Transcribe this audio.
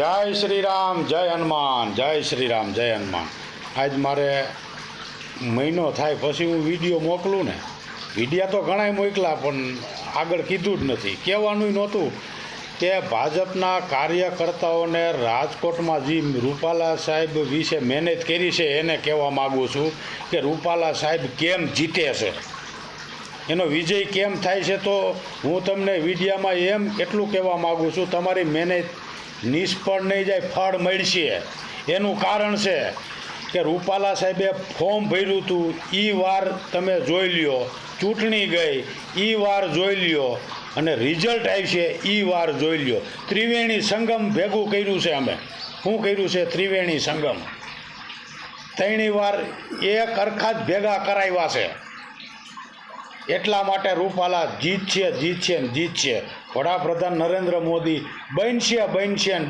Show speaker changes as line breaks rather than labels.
જય શ્રી રામ, જય હનુમાન, જય શ્રી રામ, જય હનુમાન. આજ મારે મહિનો થાય પછી હું વિડીયો મોકલું ને. વિડીયા તો ઘણાય મોકલા પણ આગળ કીધું જ નથી, કહેવાનું નહોતું કે ભાજપના કાર્યકર્તાઓને રાજકોટમાં જે રૂપાલા સાહેબ વિશે મહેનત કરી છે એને કહેવા માગું છું કે રૂપાલા સાહેબ કેમ જીતે છે, એનો વિજય કેમ થાય છે. તો હું તમને વિડીયામાં એમ એટલું કહેવા માગું છું, તમારી મહેનત નિષ્ફળ નહીં જાય, ફળ મળશે. એનું કારણ છે કે રૂપાલા સાહેબે ફોર્મ ભર્યું હતું એ વાર તમે જોઈ લ્યો, ચૂંટણી ગઈ એ વાર જોઈ લ્યો અને રિઝલ્ટ આવશે એ વાર જોઈ લ્યો. ત્રિવેણી સંગમ ભેગું કર્યું છે અમે. શું કર્યું છે? ત્રિવેણી સંગમ ત્રણી વાર એક અરખા જ ભેગા કરાવ્યા છે. એટલા માટે રૂપાલા જીતશે, જીતશે ને જીતશે. વડાપ્રધાન નરેન્દ્ર મોદી બનશે ને